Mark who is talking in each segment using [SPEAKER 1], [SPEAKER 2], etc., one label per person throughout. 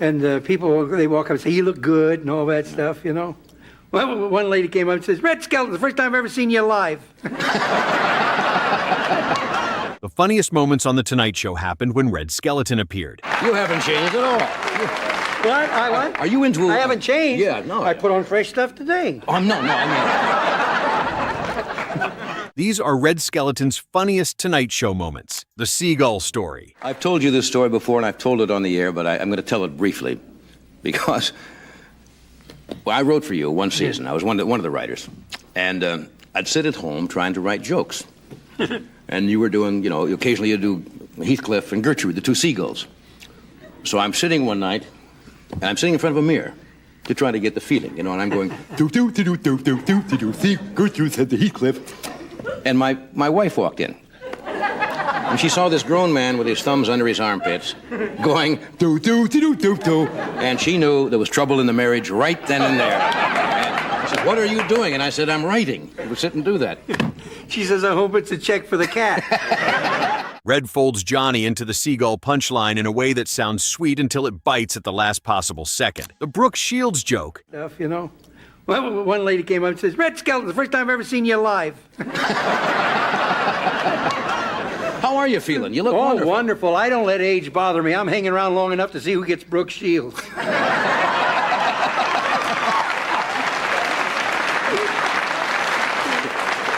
[SPEAKER 1] And people, they walk up and say, you look good, and all that stuff, you know. Well, one lady came up and says, Red Skelton, the first time I've ever seen you live.
[SPEAKER 2] The funniest moments on The Tonight Show happened when Red Skelton appeared.
[SPEAKER 3] You haven't changed at all.
[SPEAKER 1] What? What?
[SPEAKER 3] Are you into...
[SPEAKER 1] I haven't changed.
[SPEAKER 3] Yeah, no.
[SPEAKER 1] I put on fresh stuff today.
[SPEAKER 3] Oh, no, I mean...
[SPEAKER 2] These are Red Skelton's funniest Tonight Show moments. The Seagull Story.
[SPEAKER 3] I've told you this story before, and I've told it on the air, but I'm going to tell it briefly. Because I wrote for you one season. I was one of the writers. And I'd sit at home trying to write jokes. And you were doing, you know, occasionally you do Heathcliff and Gertrude, the two seagulls. So I'm sitting one night, and I'm sitting in front of a mirror to try to get the feeling, you know, and I'm going, Gertrude said to Heathcliff. And my wife walked in. And she saw this grown man with his thumbs under his armpits going, and she knew there was trouble in the marriage right then and there. And she said, what are you doing? And I said, I'm writing. I would sit and do that.
[SPEAKER 1] She says, I hope it's a check for the cat.
[SPEAKER 2] Red folds Johnny into the Seagull punchline in a way that sounds sweet until it bites at the last possible second. The Brooke Shields joke.
[SPEAKER 1] Stuff, you know. Well, one lady came up and says, Red Skelton, the first time I've ever seen you live.
[SPEAKER 3] How are you feeling? You look wonderful.
[SPEAKER 1] Oh, wonderful. I don't let age bother me. I'm hanging around long enough to see who gets Brooke Shields.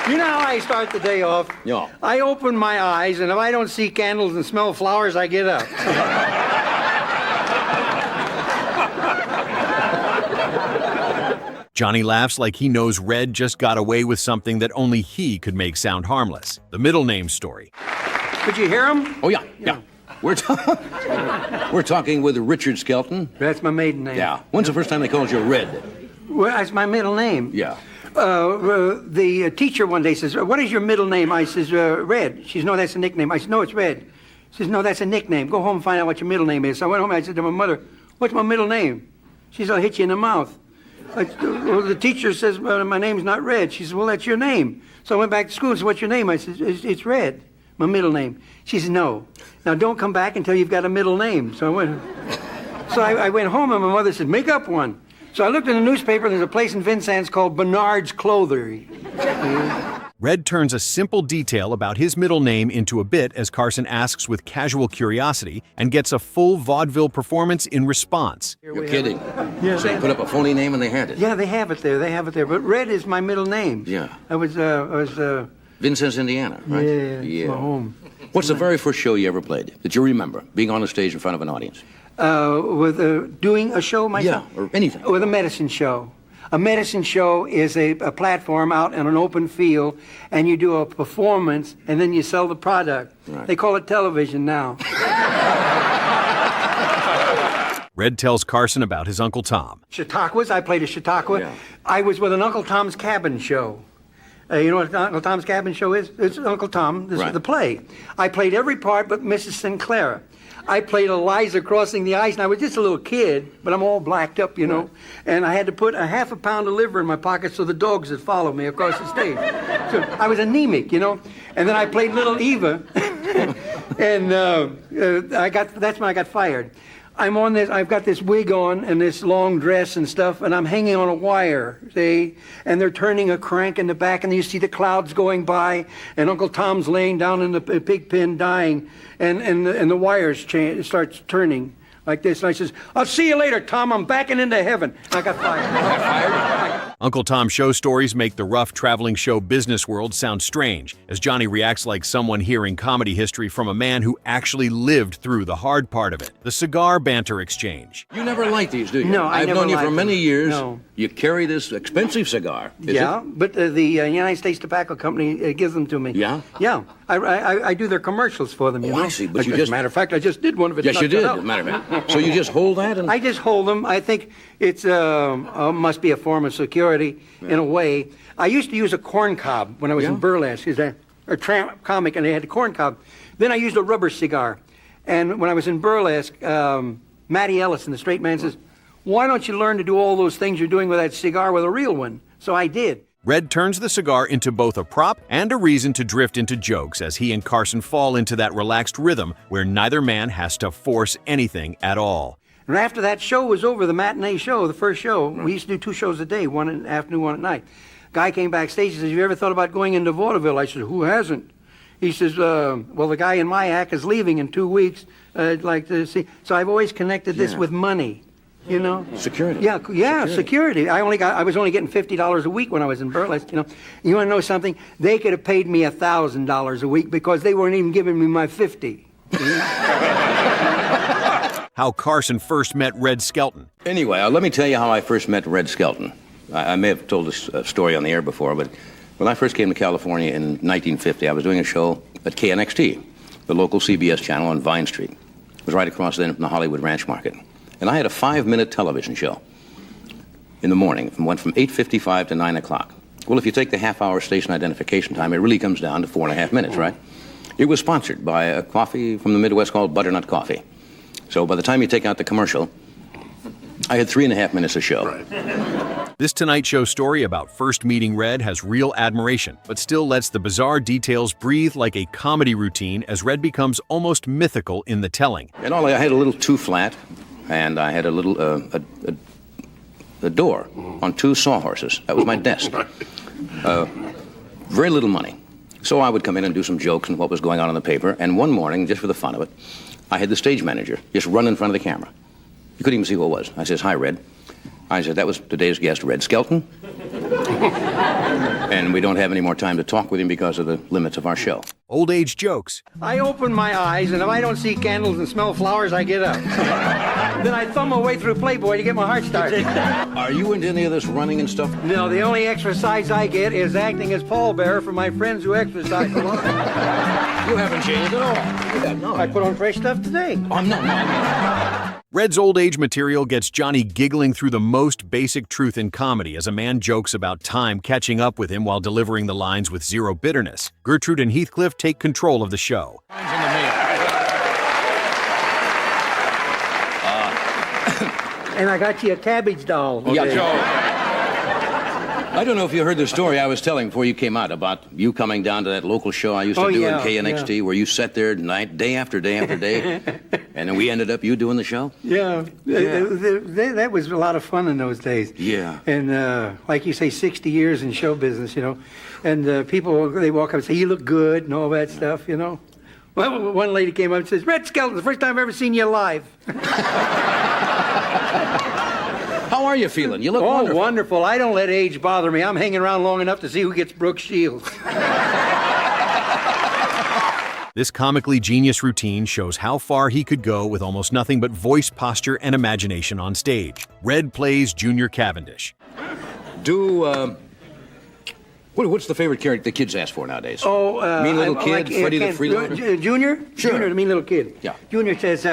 [SPEAKER 1] You know how I start the day off?
[SPEAKER 3] Yeah.
[SPEAKER 1] I open my eyes, and if I don't see candles and smell flowers, I get up.
[SPEAKER 2] Johnny laughs like he knows Red just got away with something that only he could make sound harmless. The middle name story.
[SPEAKER 1] Could you hear him?
[SPEAKER 3] Oh, yeah. We're talking with Richard Skelton.
[SPEAKER 1] That's my maiden name.
[SPEAKER 3] Yeah. When's the first time they called you Red?
[SPEAKER 1] Well, that's my middle name.
[SPEAKER 3] Yeah.
[SPEAKER 1] The teacher one day says, what is your middle name? I says, Red. She says, no, that's a nickname. I said, no, it's Red. She says, no, that's a nickname. Go home and find out what your middle name is. So I went home and I said to my mother, what's my middle name? She says, I'll hit you in the mouth. Well, the teacher says, well, my name's not Red. She says, well, that's your name. So I went back to school and said, what's your name? I said, it's Red, my middle name. She says, no. Now, don't come back until you've got a middle name. So I went home and my mother said, make up one. So I looked in the newspaper, and there's a place in Vincennes called Bernard's Clother.
[SPEAKER 2] Red turns a simple detail about his middle name into a bit as Carson asks with casual curiosity and gets a full vaudeville performance in response.
[SPEAKER 3] You're kidding.
[SPEAKER 1] Yeah,
[SPEAKER 3] So you put up a phony name and they had it.
[SPEAKER 1] Yeah, they have it there. But Red is my middle name.
[SPEAKER 3] Yeah.
[SPEAKER 1] I was
[SPEAKER 3] Vincennes, Indiana, right?
[SPEAKER 1] Yeah, it's my home.
[SPEAKER 3] What's the very first show you ever played that you remember, being on a stage in front of an audience?
[SPEAKER 1] With doing a show myself?
[SPEAKER 3] Yeah, or anything.
[SPEAKER 1] With a medicine show. A medicine show is a platform out in an open field, and you do a performance, and then you sell the product.
[SPEAKER 3] Right.
[SPEAKER 1] They call it television now.
[SPEAKER 2] Red tells Carson about his Uncle Tom.
[SPEAKER 1] Chautauquas, I played a Chautauqua.
[SPEAKER 3] Yeah.
[SPEAKER 1] I was with an Uncle Tom's Cabin show. You know what Uncle Tom's Cabin show is? It's Uncle Tom, this is the play. I played every part but Mrs. Sinclair. I played Eliza crossing the ice, and I was just a little kid, but I'm all blacked up, you know. Right. And I had to put a half a pound of liver in my pocket so the dogs would follow me across the stage. So I was anemic, you know. And then I played Little Eva, and that's when I got fired. I've got this wig on and this long dress and stuff, and I'm hanging on a wire, see? And they're turning a crank in the back, and you see the clouds going by, and Uncle Tom's laying down in the pig pen dying, and the wires starts turning like this. And I says, I'll see you later, Tom. I'm backing into heaven. And I got fired.
[SPEAKER 2] Uncle Tom's show stories make the rough traveling show business world sound strange, as Johnny reacts like someone hearing comedy history from a man who actually lived through the hard part of it. The Cigar Banter exchange.
[SPEAKER 3] You never liked these, do you?
[SPEAKER 1] No,
[SPEAKER 3] I've known you for many years.
[SPEAKER 1] No.
[SPEAKER 3] You carry this expensive cigar. Is
[SPEAKER 1] Yeah,
[SPEAKER 3] it?
[SPEAKER 1] but the United States Tobacco Company gives them to me.
[SPEAKER 3] Yeah?
[SPEAKER 1] Yeah. I do their commercials for them, you know.
[SPEAKER 3] I see, but
[SPEAKER 1] As a matter of fact, I just did one of it.
[SPEAKER 3] Yes, you did, as a matter of fact. So you just hold that and...
[SPEAKER 1] I just hold them. I think it's must be a form of security in a way. I used to use a corn cob when I was in burlesque. Is a tramp comic, and they had a corn cob. Then I used a rubber cigar. And when I was in burlesque, Matty Ellison, the straight man, says, why don't you learn to do all those things you're doing with that cigar with a real one? So I did.
[SPEAKER 2] Red turns the cigar into both a prop and a reason to drift into jokes as he and Carson fall into that relaxed rhythm where neither man has to force anything at all.
[SPEAKER 1] And after that show was over, the matinee show, the first show, we used to do 2 shows a day, one in the afternoon, one at night. Guy came backstage and says, "Have you ever thought about going into vaudeville?" I said, "Who hasn't?" He says, "Well, the guy in my act is leaving in 2 weeks. I'd like to see." So I've always connected this with money, you know.
[SPEAKER 3] Security.
[SPEAKER 1] Yeah, security. I was only getting $50 a week when I was in burlesque, you know. You want to know something? They could have paid me $1,000 a week because they weren't even giving me my 50.
[SPEAKER 2] How Carson first met Red Skelton.
[SPEAKER 3] Anyway, let me tell you how I first met Red Skelton. I may have told this story on the air before, but when I first came to California in 1950, I was doing a show at KNXT, the local CBS channel on Vine Street. It was right across then from the Hollywood Ranch Market. And I had a 5-minute television show in the morning. It went from 8:55 to 9 o'clock. Well, if you take the half-hour station identification time, it really comes down to 4.5 minutes, right? It was sponsored by a coffee from the Midwest called Butternut Coffee. So by the time you take out the commercial, I had 3.5 minutes of show.
[SPEAKER 2] Right. This Tonight Show story about first meeting Red has real admiration, but still lets the bizarre details breathe like a comedy routine as Red becomes almost mythical in the telling.
[SPEAKER 3] And all I had a little 2-flat, and I had a little a door on 2 sawhorses. That was my desk. Very little money. So I would come in and do some jokes and what was going on in the paper. And one morning, just for the fun of it, I had the stage manager just run in front of the camera. You couldn't even see who it was. I says, "Hi, Red." I said, "That was today's guest, Red Skelton." And we don't have any more time to talk with him because of the limits of our show.
[SPEAKER 2] Old age jokes.
[SPEAKER 1] I open my eyes, and if I don't see candles and smell flowers, I get up. Then I thumb my way through Playboy to get my heart started.
[SPEAKER 3] Are you into any of this running and stuff?
[SPEAKER 1] No, the only exercise I get is acting as pallbearer for my friends who exercise a lot.
[SPEAKER 3] You haven't changed at all. Yeah, no.
[SPEAKER 1] I put on fresh stuff today.
[SPEAKER 3] No.
[SPEAKER 2] Red's old age material gets Johnny giggling through the most basic truth in comedy as a man jokes about time catching up with him while delivering the lines with zero bitterness. Gertrude and Heathcliff take control of the show.
[SPEAKER 1] And I got you a cabbage doll.
[SPEAKER 3] Okay. Yeah, Joe. I don't know if you heard the story I was telling before you came out about you coming down to that local show I used to do in KNXT, where you sat there day after day after day, and then we ended up you doing the show?
[SPEAKER 1] Yeah. That was a lot of fun in those days.
[SPEAKER 3] Yeah.
[SPEAKER 1] And like you say, 60 years in show business, you know, and people, they walk up and say, "You look good," and all that stuff, you know. Well, one lady came up and says, "Red Skelton, the first time I've ever seen you live."
[SPEAKER 3] How are you feeling? You look wonderful.
[SPEAKER 1] Oh, wonderful. I don't let age bother me. I'm hanging around long enough to see who gets Brooke Shields.
[SPEAKER 2] This comically genius routine shows how far he could go with almost nothing but voice posture and imagination on stage. Red plays Junior Cavendish.
[SPEAKER 3] What's the favorite character the kids ask for nowadays?
[SPEAKER 1] Oh,
[SPEAKER 3] Mean Little Kid, Freddie the Freeloader?
[SPEAKER 1] Junior?
[SPEAKER 3] Sure.
[SPEAKER 1] Junior, the mean little kid.
[SPEAKER 3] Yeah.
[SPEAKER 1] Junior says,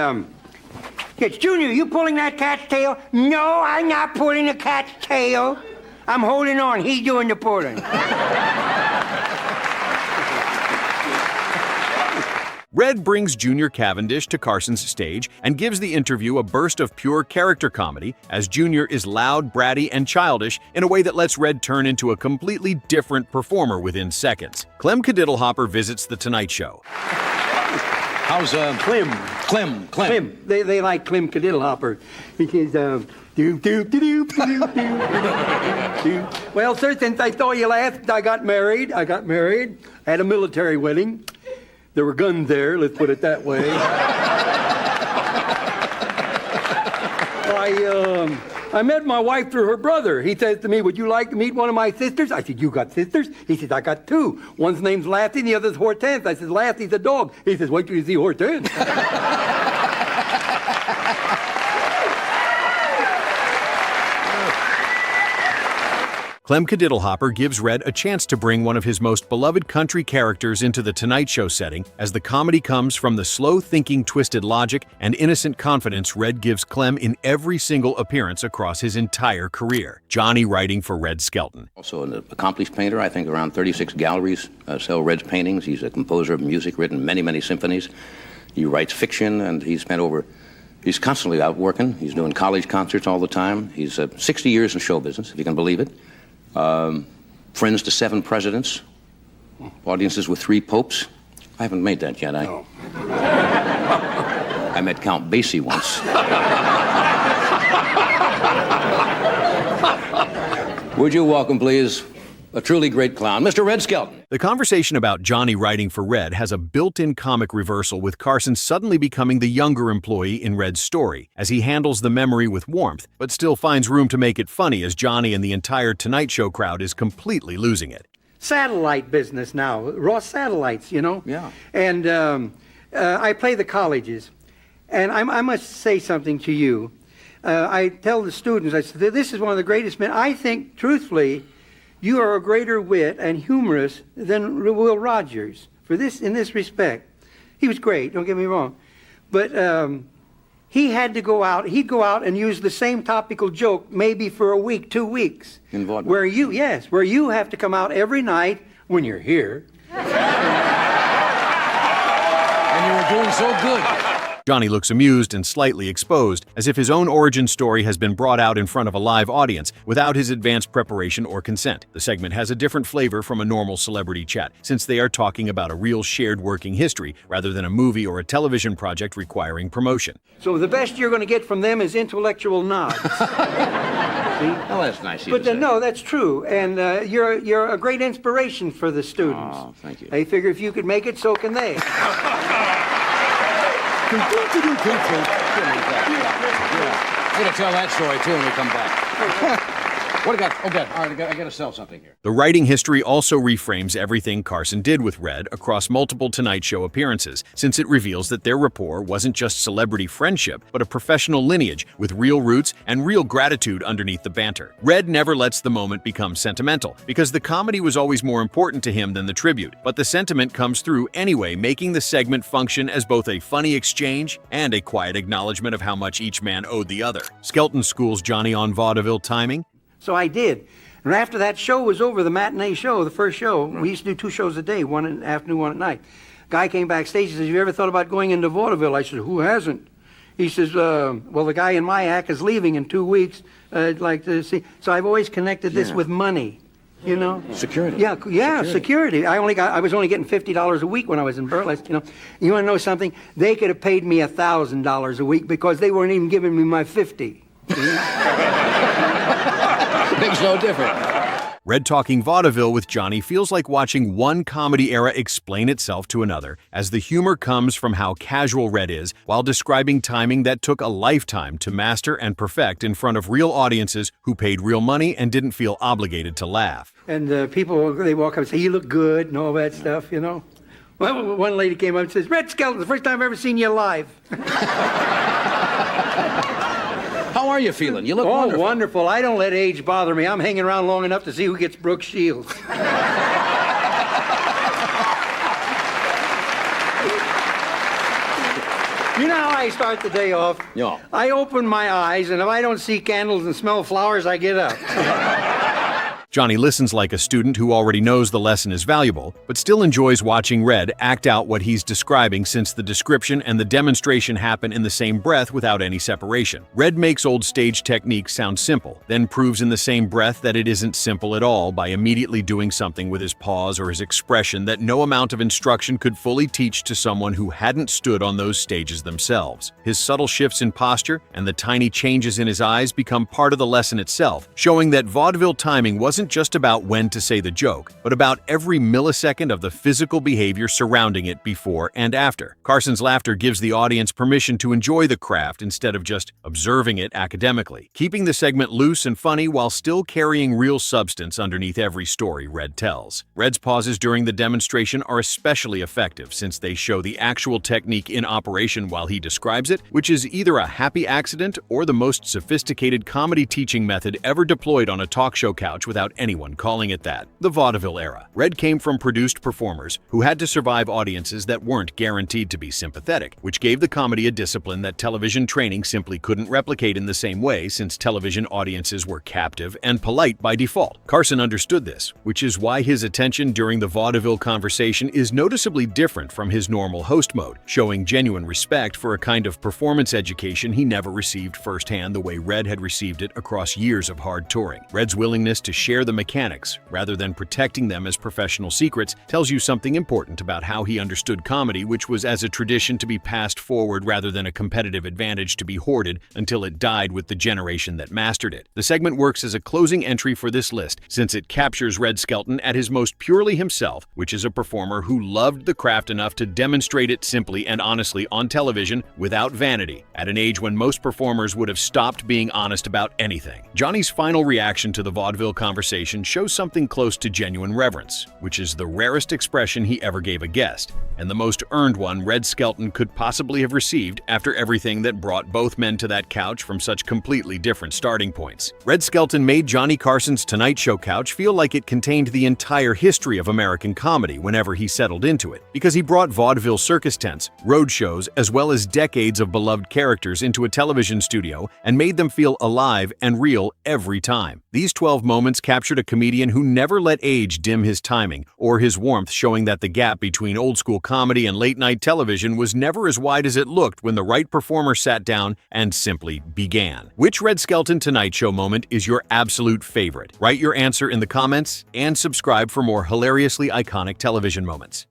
[SPEAKER 1] "It's Junior, you pulling that cat's tail?" "No, I'm not pulling the cat's tail. I'm holding on. He's doing the pulling."
[SPEAKER 2] Red brings Junior Cavendish to Carson's stage and gives the interview a burst of pure character comedy as Junior is loud, bratty, and childish in a way that lets Red turn into a completely different performer within seconds. Clem Cadiddlehopper visits The Tonight Show.
[SPEAKER 3] How's
[SPEAKER 1] Clem.
[SPEAKER 3] Clem.
[SPEAKER 1] They like Clem Cadiddlehopper because Well, sir, since I saw you last, I got married. I had a military wedding. There were guns there, let's put it that way. I met my wife through her brother. He says to me, "Would you like to meet one of my sisters?" I said, "You got sisters?" He says, "I got 2. One's name's Lassie and the other's Hortense." I said, "Lassie's a dog." He says, "Wait till you see Hortense."
[SPEAKER 2] Clem Cadiddlehopper gives Red a chance to bring one of his most beloved country characters into the Tonight Show setting as the comedy comes from the slow-thinking, twisted logic and innocent confidence Red gives Clem in every single appearance across his entire career. Johnny writing for Red Skelton.
[SPEAKER 3] Also an accomplished painter. I think around 36 galleries sell Red's paintings. He's a composer of music, written many, many symphonies. He writes fiction, and he's constantly out working. He's doing college concerts all the time. He's 60 years in show business, if you can believe it. Friends to 7 presidents, audiences with 3 popes. I haven't made that yet. I met Count Basie once. Would you welcome, please, a truly great clown, Mr. Red Skelton.
[SPEAKER 2] The conversation about Johnny writing for Red has a built-in comic reversal, with Carson suddenly becoming the younger employee in Red's story, as he handles the memory with warmth, but still finds room to make it funny as Johnny and the entire Tonight Show crowd is completely losing it.
[SPEAKER 1] Satellite business now, raw satellites, you know?
[SPEAKER 3] Yeah.
[SPEAKER 1] And I play the colleges. And I must say something to you. I tell the students, I said, this is one of the greatest men. I think, truthfully, you are a greater wit and humorist than Will Rogers in this respect. He was great, don't get me wrong. But he had to go out, he'd go out and use the same topical joke maybe for a week, 2 weeks.
[SPEAKER 3] In Vaudeville?
[SPEAKER 1] Where you have to come out every night when you're here.
[SPEAKER 3] And you were doing so good.
[SPEAKER 2] Johnny looks amused and slightly exposed, as if his own origin story has been brought out in front of a live audience without his advanced preparation or consent. The segment has a different flavor from a normal celebrity chat, since they are talking about a real shared working history rather than a movie or a television project requiring promotion.
[SPEAKER 1] So the best you're going to get from them is intellectual nods. See?
[SPEAKER 3] Oh, that's nice of you to say.
[SPEAKER 1] No, that's true. And you're a great inspiration for the students.
[SPEAKER 3] Oh, thank you.
[SPEAKER 1] They figure if you could make it, so can they.
[SPEAKER 3] I'm going to tell that story, too, when we come back. What I got? Okay, all right, I got to sell something here.
[SPEAKER 2] The writing history also reframes everything Carson did with Red across multiple Tonight Show appearances, since it reveals that their rapport wasn't just celebrity friendship, but a professional lineage with real roots and real gratitude underneath the banter. Red never lets the moment become sentimental, because the comedy was always more important to him than the tribute, but the sentiment comes through anyway, making the segment function as both a funny exchange and a quiet acknowledgement of how much each man owed the other. Skelton schools Johnny on vaudeville timing.
[SPEAKER 1] So I did. And after that show was over, the matinee show, the first show, we used to do 2 shows a day, one in the afternoon, one at night. Guy came backstage and says, "Have you ever thought about going into vaudeville?" I said, "Who hasn't?" He says, "Well, the guy in my act is leaving in 2 weeks. I'd like to see." So I've always connected this with money, you know?
[SPEAKER 3] Security.
[SPEAKER 1] Yeah, security. I was only getting $50 a week when I was in Burlesque, you know. You want to know something? They could have paid me $1,000 a week because they weren't even giving me my 50.
[SPEAKER 3] Makes no difference.
[SPEAKER 2] Red talking vaudeville with Johnny feels like watching one comedy era explain itself to another, as the humor comes from how casual Red is, while describing timing that took a lifetime to master and perfect in front of real audiences who paid real money and didn't feel obligated to laugh.
[SPEAKER 1] And people, they walk up and say, "You look good," and all that stuff, you know. Well, one lady came up and says, "Red Skelton, the first time I've ever seen you live."
[SPEAKER 3] How are you feeling? You look
[SPEAKER 1] wonderful. Oh, wonderful. I don't let age bother me. I'm hanging around long enough to see who gets Brooke Shields. You know how I start the day off?
[SPEAKER 3] Yeah.
[SPEAKER 1] I open my eyes, and if I don't see candles and smell flowers, I get up.
[SPEAKER 2] Johnny listens like a student who already knows the lesson is valuable, but still enjoys watching Red act out what he's describing, since the description and the demonstration happen in the same breath without any separation. Red makes old stage techniques sound simple, then proves in the same breath that it isn't simple at all by immediately doing something with his pause or his expression that no amount of instruction could fully teach to someone who hadn't stood on those stages themselves. His subtle shifts in posture and the tiny changes in his eyes become part of the lesson itself, showing that vaudeville timing wasn't just about when to say the joke, but about every millisecond of the physical behavior surrounding it before and after. Carson's laughter gives the audience permission to enjoy the craft instead of just observing it academically, keeping the segment loose and funny while still carrying real substance underneath every story Red tells. Red's pauses during the demonstration are especially effective, since they show the actual technique in operation while he describes it, which is either a happy accident or the most sophisticated comedy teaching method ever deployed on a talk show couch without anyone calling it that. The Vaudeville Era. Red came from produced performers who had to survive audiences that weren't guaranteed to be sympathetic, which gave the comedy a discipline that television training simply couldn't replicate in the same way, since television audiences were captive and polite by default. Carson understood this, which is why his attention during the vaudeville conversation is noticeably different from his normal host mode, showing genuine respect for a kind of performance education he never received firsthand the way Red had received it across years of hard touring. Red's willingness to share share the mechanics rather than protecting them as professional secrets tells you something important about how he understood comedy, which was as a tradition to be passed forward rather than a competitive advantage to be hoarded until it died with the generation that mastered it. The segment works as a closing entry for this list since it captures Red Skelton at his most purely himself, which is a performer who loved the craft enough to demonstrate it simply and honestly on television without vanity, at an age when most performers would have stopped being honest about anything. Johnny's final reaction to the vaudeville conversation shows something close to genuine reverence, which is the rarest expression he ever gave a guest, and the most earned one Red Skelton could possibly have received after everything that brought both men to that couch from such completely different starting points. Red Skelton made Johnny Carson's Tonight Show couch feel like it contained the entire history of American comedy whenever he settled into it, because he brought vaudeville circus tents, road shows, as well as decades of beloved characters into a television studio and made them feel alive and real every time. These 12 moments captured a comedian who never let age dim his timing or his warmth, showing that the gap between old-school comedy and late-night television was never as wide as it looked when the right performer sat down and simply began. Which Red Skelton Tonight Show moment is your absolute favorite? Write your answer in the comments and subscribe for more hilariously iconic television moments.